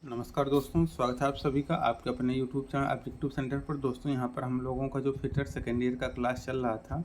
नमस्कार दोस्तों, स्वागत है आप सभी का आपके अपने यूट्यूब चैनल एप्टीट्यूड सेंटर पर। दोस्तों यहाँ पर हम लोगों का जो फिटर सेकेंड ईयर का क्लास चल रहा था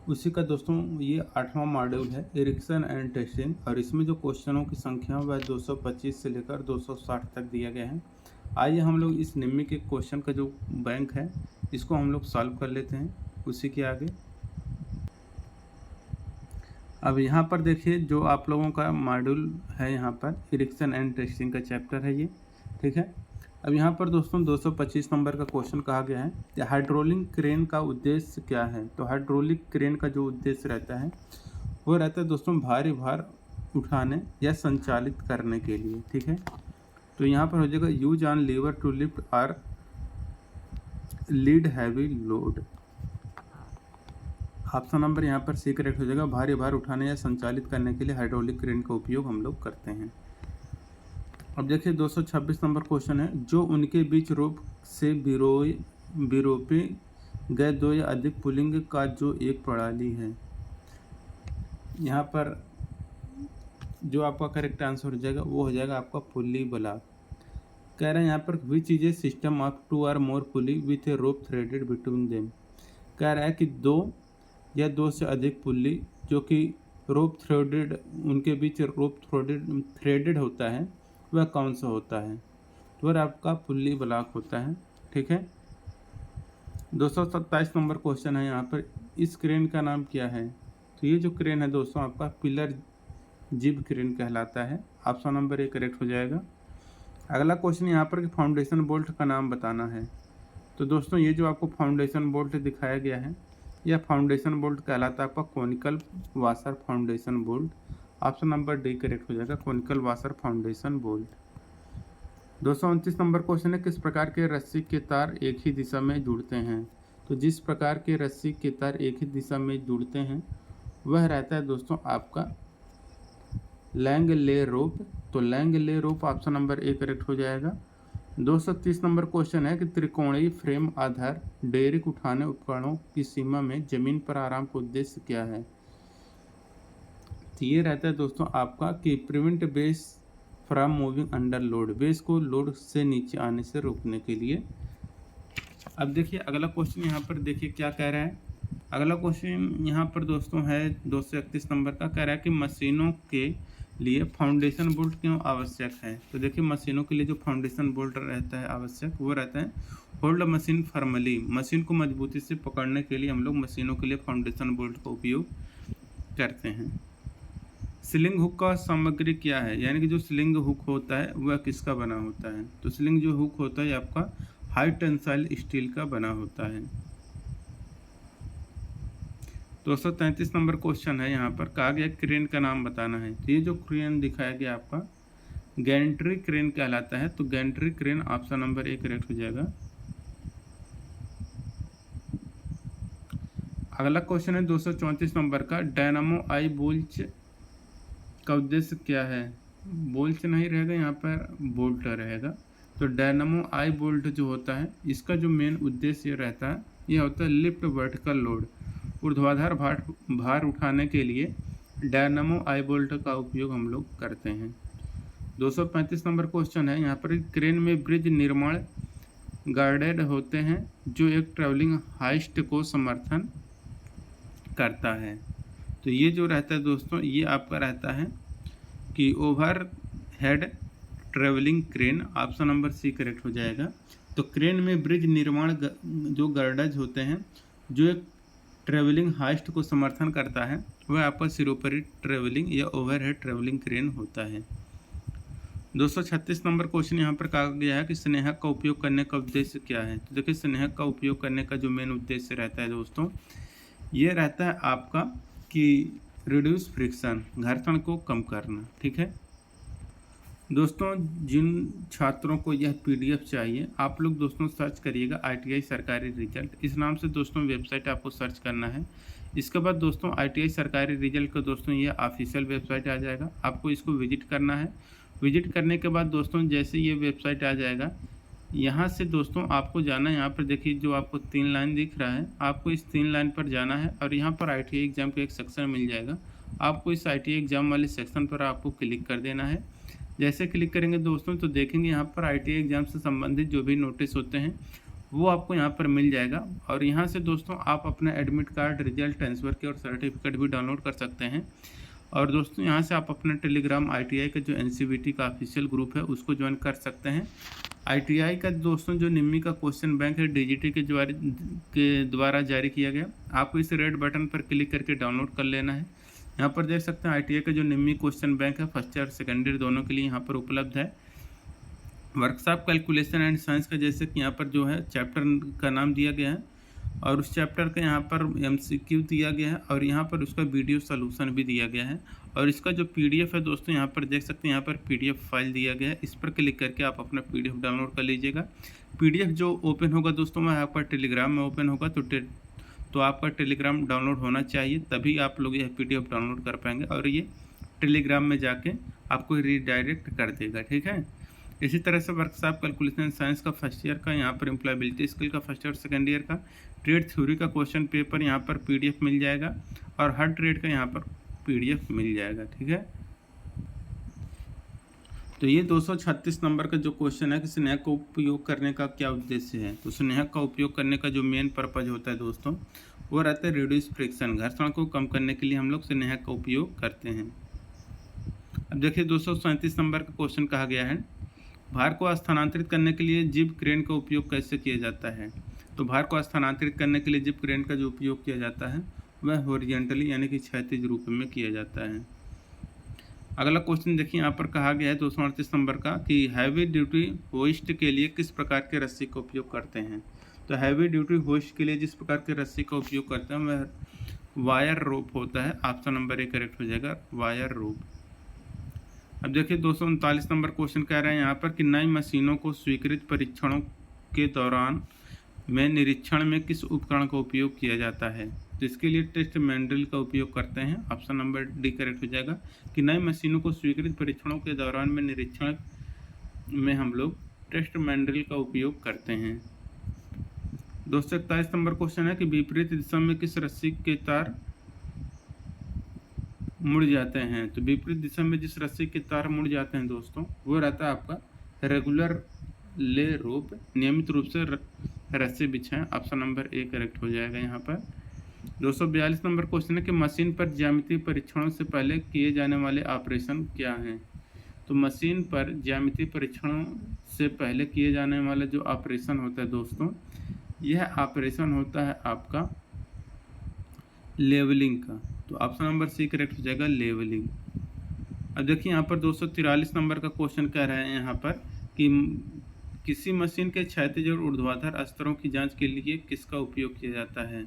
उसी का दोस्तों ये 8वां मॉड्यूल है इरिक्शन एंड टेस्टिंग, और इसमें जो क्वेश्चनों की संख्या है वह 225 से लेकर 260 तक दिया गया है। आइए हम लोग इस निम्नलिखित के क्वेश्चन का जो बैंक है इसको हम लोग सॉल्व कर लेते हैं उसी के आगे। अब यहाँ पर देखिए जो आप लोगों का मॉड्यूल है, यहाँ पर इरिक्शन एंड टेस्टिंग का चैप्टर है ये, ठीक है। अब यहाँ पर दोस्तों 225 नंबर का क्वेश्चन कहा गया है कि हाइड्रोलिक क्रेन का उद्देश्य क्या है। तो हाइड्रोलिक क्रेन का जो उद्देश्य रहता है वो रहता है दोस्तों भारी भार उठाने या संचालित करने के लिए, ठीक है। तो यहाँ पर हो जाएगा use on lever to lift or lead heavy load. Option number यहाँ पर सी करेक्ट हो जाएगा। भारी भार उठाने या संचालित करने के लिए हाइड्रोलिक क्रेन का उपयोग हम लोग करते हैं। अब देखिए 226 नंबर क्वेश्चन है, जो उनके बीच रोप से बिरोपे गए दो या अधिक पुलिंग का जो एक प्रणाली है। यहाँ पर जो आपका करेक्ट आंसर हो जाएगा वो हो जाएगा आपका पुल्ली ब्लॉक। कह रहे हैं यहाँ पर विच चीज़ें system of 2 or more pulley with a rope threaded between them. कह रहा है कि 2 या 2 से अधिक पुल्ली जो कि रोप थ्रेडेड, उनके बीच रोप थ्रेडेड होता है, वह कौन सा होता है। तो वह आपका पुल्ली ब्लॉक होता है, ठीक है। 227 नंबर क्वेश्चन है यहाँ पर, इस क्रेन का नाम क्या है। तो ये जो क्रेन है दोस्तों आपका पिलर जिब क्रेन कहलाता है। ऑप्शन नंबर 1 करेक्ट हो जाएगा। अगला क्वेश्चन यहाँ पर कि फाउंडेशन बोल्ट का नाम बताना है। तो दोस्तों ये जो आपको फाउंडेशन बोल्ट दिखाया गया है यह फाउंडेशन बोल्ट कहलाता है आपका conical washer foundation bolt. Option number D correct हो जाएगा, conical washer foundation bolt. 229 number question है, किस प्रकार के रस्सी के तार एक ही दिशा में जुड़ते हैं। तो जिस प्रकार के रस्सी के तार एक ही दिशा में जुड़ते हैं वह रहता है दोस्तों आपका लैंगले रोप। तो Langley rope option number A correct हो जाएगा। 230 नंबर क्वेश्चन है कि त्रिकोणीय फ्रेम आधार डेरिक उठाने उपकरणों की सीमा में जमीन पर आराम का उद्देश्य क्या है। तो ये रहता है दोस्तों आपका कि prevent base from moving under load, base को लोड से नीचे आने से रोकने के लिए। अब देखिए अगला क्वेश्चन यहाँ पर देखिए क्या कह रहा है। अगला क्वेश्चन यहाँ पर दोस्तों है 231 नंबर का, कह रहा है कि मशीनों के लिए फाउंडेशन बोल्ट क्यों आवश्यक है। तो देखिए मशीनों के लिए जो फाउंडेशन बोल्ट रहता है आवश्यक वो रहता है होल्ड मशीन फर्मली, मशीन को मजबूती से पकड़ने के लिए हम लोग मशीनों के लिए फाउंडेशन बोल्ट का उपयोग करते हैं। स्लिंग हुक का सामग्री क्या है, यानी कि जो स्लिंग हुक होता है वह किसका बना होता है। तो स्लिंग जो हुक होता है आपका हाई टेंसाइल स्टील का बना होता है। 233 नंबर क्वेश्चन है, यहाँ पर कहा गया क्रेन का नाम बताना है। तो ये जो क्रेन दिखाया गया आपका गैंट्री क्रेन कहलाता है। तो gantry crane option number 1 correct हो जाएगा। अगला क्वेश्चन है 234 नंबर का, डायनामो आई बोल्ट का उद्देश्य क्या है। बोल्ट नहीं रहेगा, यहाँ पर बोल्ट रहेगा। तो डायनामो आई बोल्ट जो होता है इसका जो मेन उद्देश्य रहता है यह होता है लिफ्ट वर्टिकल लोड, ऊर्ध्वाधर भार उठाने के लिए डायनामो आई बोल्ट का उपयोग हम लोग करते हैं। 235 नंबर क्वेश्चन है, यहाँ पर क्रेन में ब्रिज निर्माण गार्डेड होते हैं जो एक ट्रैवलिंग हाइस्ट को समर्थन करता है। तो ये जो रहता है दोस्तों ये आपका रहता है कि overhead travelling crane. Option number C correct हो जाएगा। तो क्रेन में ब्रिज निर्माण जो गर्डर्स होते हैं जो एक ट्रेवलिंग हाइस्ट को समर्थन करता है वह आपका सिरोपरी ट्रेवलिंग या ओवरहेड ट्रेवलिंग क्रेन होता है। 236 नंबर क्वेश्चन यहाँ पर कहा गया है कि स्नेहक का उपयोग करने का उद्देश्य क्या है। तो देखिए स्नेहक का उपयोग करने का जो मेन उद्देश्य रहता है दोस्तों ये रहता है आपका कि रिड्यूस फ्रिक्शन, घर्षण को कम करना, ठीक है। दोस्तों जिन छात्रों को यह पीडीएफ चाहिए आप लोग दोस्तों सर्च करिएगा आईटीआई सरकारी रिजल्ट, इस नाम से दोस्तों वेबसाइट आपको सर्च करना है। इसके बाद दोस्तों आईटीआई सरकारी रिजल्ट का दोस्तों ये ऑफिशियल वेबसाइट आ जाएगा, आपको इसको विजिट करना है। विजिट करने के बाद दोस्तों जैसे ये वेबसाइट आ जाएगा यहाँ से दोस्तों आपको जाना है, यहाँ पर देखिए जो आपको 3 लाइन दिख रहा है आपको इस 3 लाइन पर जाना है और यहाँ पर आईटीआई एग्ज़ाम का एक सेक्शन मिल जाएगा। आपको इस आईटीआई एग्ज़ाम वाले सेक्शन पर आपको क्लिक कर देना है। जैसे क्लिक करेंगे दोस्तों तो देखेंगे यहाँ पर ITI एग्ज़ाम से संबंधित जो भी नोटिस होते हैं वो आपको यहाँ पर मिल जाएगा। और यहाँ से दोस्तों आप अपना एडमिट कार्ड, रिजल्ट, ट्रांसफ़र के और सर्टिफिकेट भी डाउनलोड कर सकते हैं। और दोस्तों यहाँ से आप अपना टेलीग्राम ITI का जो NCVT का ऑफिशियल ग्रुप है उसको ज्वाइन कर सकते हैं। ITI का दोस्तों जो निम्मी का क्वेश्चन बैंक है DGT के द्वारा जारी किया गया, आपको इस रेड बटन पर क्लिक करके डाउनलोड कर लेना है। यहाँ पर देख सकते हैं ITI का जो निम्मी क्वेश्चन बैंक है फर्स्ट ईयर सेकेंड ईयर दोनों के लिए यहाँ पर उपलब्ध है। वर्कशॉप कैलकुलेशन एंड साइंस का जैसे कि यहाँ पर जो है चैप्टर का नाम दिया गया है और उस चैप्टर का यहाँ पर MCQ दिया गया है और यहाँ पर उसका वीडियो सॉल्यूशन भी दिया गया है। और इसका जो PDF है दोस्तों यहाँ पर देख सकते हैं, यहाँ पर PDF फाइल दिया गया है। इस पर क्लिक करके आप अपना PDF डाउनलोड कर लीजिएगा। PDF जो ओपन होगा दोस्तों वह आपका टेलीग्राम में ओपन होगा, तो आपका टेलीग्राम डाउनलोड होना चाहिए, तभी आप लोग यह PDF डाउनलोड कर पाएंगे और ये टेलीग्राम में जाके आपको रीडायरेक्ट कर देगा। ठीक है, इसी तरह से वर्कशॉप कैलकुलेशन साइंस का फर्स्ट ईयर का, यहाँ पर एम्प्लॉयबिलिटी स्किल का फर्स्ट ईयर सेकेंड ईयर का, ट्रेड थ्योरी का क्वेश्चन पेपर यहाँ पर PDF मिल जाएगा और हर ट्रेड का यहाँ पर PDF मिल जाएगा। ठीक है, तो ये 236 नंबर का जो क्वेश्चन है कि स्नेहक का उपयोग करने का क्या उद्देश्य है। तो स्नेहक का उपयोग करने का जो मेन पर्पज होता है दोस्तों वो रहता है रिड्यूस फ्रिक्शन, घर्षण को कम करने के लिए हम लोग स्नेहक का उपयोग करते हैं। अब देखिए 237 नंबर का क्वेश्चन कहा गया है, भार को स्थानांतरित करने के लिए जिब क्रेन का उपयोग कैसे किया जाता है। तो भार को स्थानांतरित करने के लिए जिब क्रेन का जो उपयोग किया जाता है वह हॉरिजॉन्टली यानी कि क्षैतिज रूप में किया जाता है। अगला क्वेश्चन देखिए यहाँ पर कहा गया है 238 नंबर का कि हैवी ड्यूटी होइस्ट के लिए किस प्रकार के रस्सी का उपयोग करते हैं। तो हैवी ड्यूटी होइस्ट के लिए जिस प्रकार के रस्सी का उपयोग करते हैं वह वायर रोप होता है। ऑप्शन नंबर 1 करेक्ट हो जाएगा, वायर रोप। अब देखिए 239 नंबर क्वेश्चन कह रहे हैं यहाँ पर कि नई मशीनों को स्वीकृत परीक्षणों के दौरान में निरीक्षण में किस उपकरण का उपयोग किया जाता है। तो इसके लिए टेस्ट मैंडल का उपयोग करते हैं। ऑप्शन नंबर डी करेक्ट हो जाएगा कि नई मशीनों को स्वीकृत परीक्षणों के दौरान में निरीक्षण में हम लोग टेस्ट मैंडल का उपयोग करते हैं। 241 नंबर क्वेश्चन है कि विपरीत दिशा में किस रस्सी के तार मुड़ जाते हैं। तो विपरीत दिशा में जिस रस्सी के तार मुड़ जाते हैं दोस्तों वो रहता है आपका रेगुलर ले रोप, नियमित रूप से रस्सी बिछाएं। ऑप्शन नंबर ए करेक्ट हो जाएगा यहाँ पर। 242 नंबर क्वेश्चन है कि मशीन पर ज्यामितीय परीक्षणों से पहले किए जाने वाले ऑपरेशन क्या हैं। तो मशीन पर ज्यामितीय परीक्षणों से पहले किए जाने वाला जो ऑपरेशन होता है दोस्तों यह ऑपरेशन होता है आपका लेवलिंग का। तो ऑप्शन नंबर सी करेक्ट हो जाएगा, लेवलिंग। अब देखिए यहाँ पर 243 नंबर का क्वेश्चन कह रहे हैं यहाँ पर कि किसी मशीन के क्षैतिज और ऊर्ध्वाधर स्तरों की जांच के लिए किसका उपयोग किया जाता है।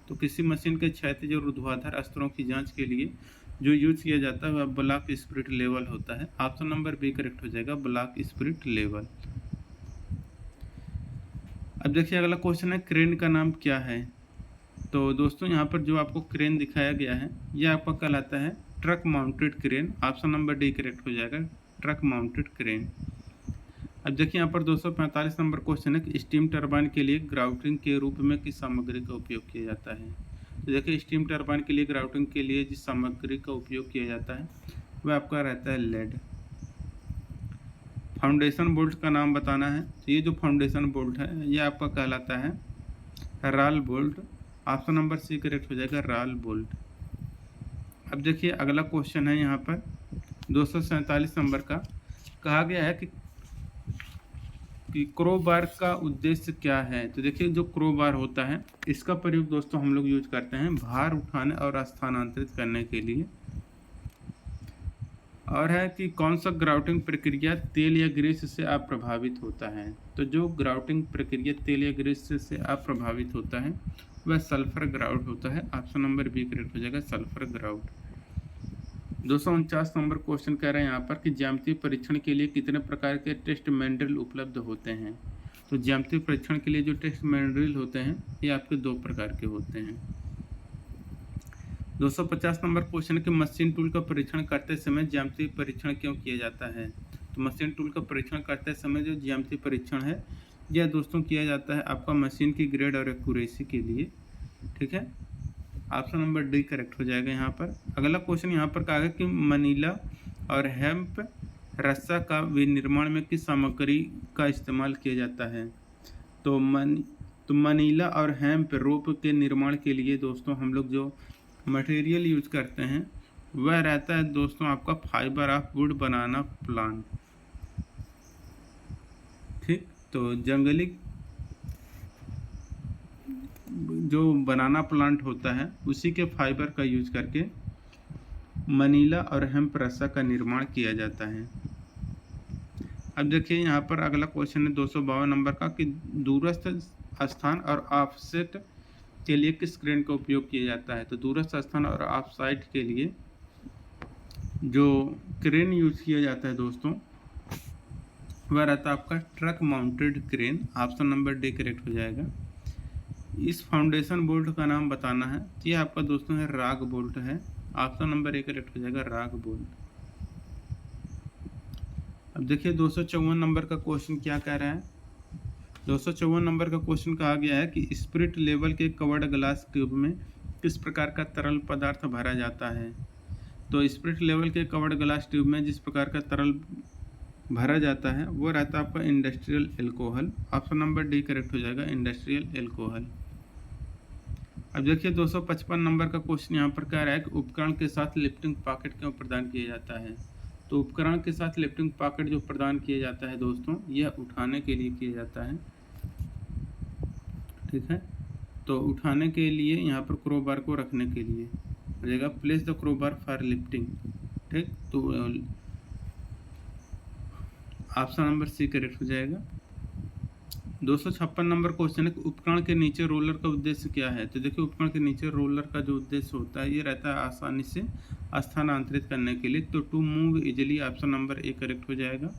तो किसी मशीन के क्षैतिज और ऊर्ध्वाधर स्तरों की जांच के लिए जो यूज किया जाता है वह ब्लॉक स्पिरिट लेवल होता है। ऑप्शन नंबर बी करेक्ट हो जाएगा, ब्लॉक स्पिरिट लेवल। अब देखिए अगला क्वेश्चन है क्रेन का नाम क्या है। तो दोस्तों यहाँ पर जो आपको क्रेन दिखाया गया है यह आपका कहलाता है truck mounted crane. Option number D correct हो जाएगा, ट्रक माउंटेड क्रेन। अब देखिए यहाँ पर 245 नंबर क्वेश्चन है कि स्टीम टरबाइन के लिए ग्राउटिंग के रूप में किस सामग्री का उपयोग किया जाता है। तो देखिए स्टीम टरबाइन के लिए ग्राउटिंग के लिए जिस सामग्री का उपयोग किया जाता है वह आपका रहता है लेड। फाउंडेशन बोल्ट का नाम बताना है। तो ये जो फाउंडेशन बोल्ट है ये आपका कहलाता है rawl bolt. Option number C correct हो जाएगा, राल बोल्ट। अब देखिए अगला क्वेश्चन है यहाँ पर 247 नंबर का, कहा गया है कि क्रोबार का उद्देश्य क्या है। तो देखिए जो क्रोबार होता है इसका प्रयोग दोस्तों हम लोग यूज करते हैं भार उठाने और स्थानांतरित करने के लिए। और है कि कौन सा ग्राउटिंग प्रक्रिया तेल या ग्रीस से अप्रभावित होता है। तो जो ग्राउटिंग प्रक्रिया तेल या ग्रीस से अप्रभावित होता है वह सल्फर ग्राउट होता है। ऑप्शन नंबर बी करेक्ट हो जाएगा, सल्फर ग्राउट। 249 नंबर क्वेश्चन कह रहे हैं यहाँ पर कि ज्यामितीय परीक्षण के लिए कितने प्रकार के टेस्ट मैंडल उपलब्ध होते हैं। तो ज्यामितीय परीक्षण के लिए जो टेस्ट मैंडल होते हैं ये आपके 2 प्रकार के होते हैं। 250 नंबर क्वेश्चन कि मशीन टूल का परीक्षण करते समय ज्यामितीय परीक्षण क्यों किया जाता है। तो मशीन टूल का परीक्षण करते समय जो ज्यामितीय परीक्षण है यह दोस्तों किया जाता है आपका मशीन की ग्रेड और एक्यूरेसी के लिए। ठीक है, ऑप्शन नंबर डी करेक्ट हो जाएगा यहाँ पर। अगला क्वेश्चन यहाँ पर कहा गया कि मनीला और हेम्प रस्सा का विनिर्माण में किस सामग्री का इस्तेमाल किया जाता है? तो मनीला और हेम्प रोप के निर्माण के लिए दोस्तों हम लोग जो मटेरियल यूज करते हैं वह रहता है दोस्तों आपका fibre of would banana plant. ठीक, तो जंगली जो बनाना प्लांट होता है उसी के फाइबर का यूज करके मनीला और हेम्प रस्सा का निर्माण किया जाता है। अब देखिए यहाँ पर अगला क्वेश्चन है 252 नंबर का कि दूरस्थ स्थान और ऑफसेट के लिए किस क्रेन का उपयोग किया जाता है? तो दूरस्थ स्थान और ऑफसाइट के लिए जो क्रेन यूज किया जाता है दोस्तों वह रहता है आपका truck mounted crane. Option number D correct हो जाएगा। इस फाउंडेशन बोल्ट का नाम बताना है, तो ये आपका दोस्तों है राग बोल्ट है। ऑप्शन नंबर ए करेक्ट हो जाएगा, राग बोल्ट। अब देखिए 254 नंबर का क्वेश्चन क्या कह रहा है। 254 नंबर का क्वेश्चन कहा गया है कि स्पिरिट लेवल के कवर्ड ग्लास ट्यूब में किस प्रकार का तरल पदार्थ भरा जाता है? तो स्पिरिट लेवल के कवर्ड ग्लास ट्यूब में जिस प्रकार का तरल भरा जाता है वो रहता है आपका industrial alcohol. Option number D correct हो जाएगा, इंडस्ट्रियल एल्कोहल। अब देखिए 255 नंबर का क्वेश्चन यहाँ पर कह रहा है कि उपकरण के साथ लिफ्टिंग पॉकेट क्यों प्रदान किया जाता है? तो उपकरण के साथ लिफ्टिंग पॉकेट जो प्रदान किया जाता है दोस्तों यह उठाने के लिए किया जाता है। ठीक है, तो उठाने के लिए यहाँ पर क्रोबार को रखने के लिए हो जाएगा, place the crowbar for lifting. ठीक, तो ऑप्शन नंबर सी करेक्ट हो जाएगा। 256 नंबर क्वेश्चन है कि उपकरण के नीचे रोलर का उद्देश्य क्या है? तो देखिए उपकरण के नीचे रोलर का जो उद्देश्य होता है ये रहता है आसानी से स्थानांतरित करने के लिए, तो to move easily. Option number A correct हो जाएगा।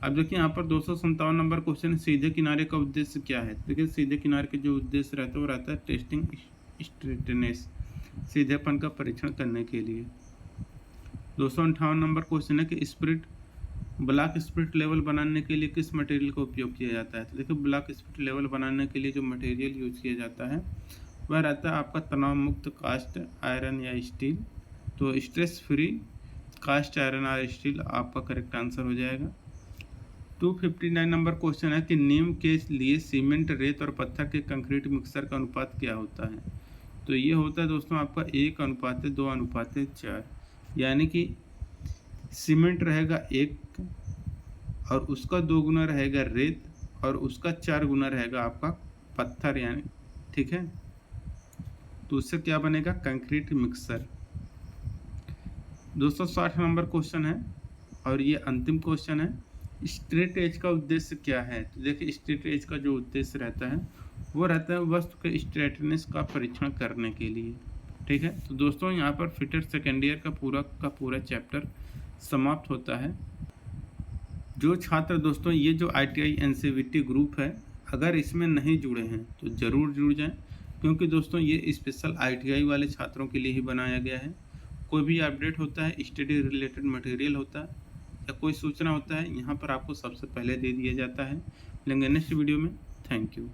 अब देखिए यहाँ पर 257 नंबर क्वेश्चन है सीधे किनारे का उद्देश्य क्या है? देखिए सीधे किनारे के जो उद्देश्य रहता है वो रहता है टेस्टिंग स्ट्रेटनेस, सीधेपन का परीक्षण करने के लिए। 258 नंबर क्वेश्चन है कि ब्लॉक स्पिरिट लेवल बनाने के लिए किस मटेरियल का उपयोग किया जाता है? तो देखिए ब्लॉक स्पिरिट लेवल बनाने के लिए जो मटेरियल यूज किया जाता है वह रहता है आपका तनाव मुक्त कास्ट आयरन या स्टील। तो स्ट्रेस फ्री कास्ट आयरन और स्टील आपका करेक्ट आंसर हो जाएगा। 259 नंबर क्वेश्चन है कि नीम के लिए सीमेंट, रेत और पत्थर के कंक्रीट मिक्सर का अनुपात क्या होता है? तो ये होता है दोस्तों आपका 1:2:4, यानी कि सीमेंट रहेगा 1 और उसका 2 गुना रहेगा रेत और उसका 4 गुना रहेगा आपका पत्थर, यानी ठीक है, तो उससे क्या बनेगा? Concrete mixer. 260 नंबर क्वेश्चन है और ये अंतिम क्वेश्चन है, स्ट्रेट एज का उद्देश्य क्या है? तो देखिए स्ट्रेट एज का जो उद्देश्य रहता है वो रहता है वस्तु के स्ट्रेटनेस का परीक्षण करने के लिए। ठीक है, तो दोस्तों यहाँ पर फिटर सेकेंड ईयर का पूरा चैप्टर समाप्त होता है। जो छात्र दोस्तों ये जो ITI NCVT ग्रुप है अगर इसमें नहीं जुड़े हैं तो ज़रूर जुड़ जाएं, क्योंकि दोस्तों ये स्पेशल ITI वाले छात्रों के लिए ही बनाया गया है। कोई भी अपडेट होता है, स्टडी रिलेटेड मटेरियल होता है या कोई सूचना होता है यहाँ पर आपको सबसे पहले दे दिया जाता है। मिलेंगे नेक्स्ट वीडियो में। Thank you.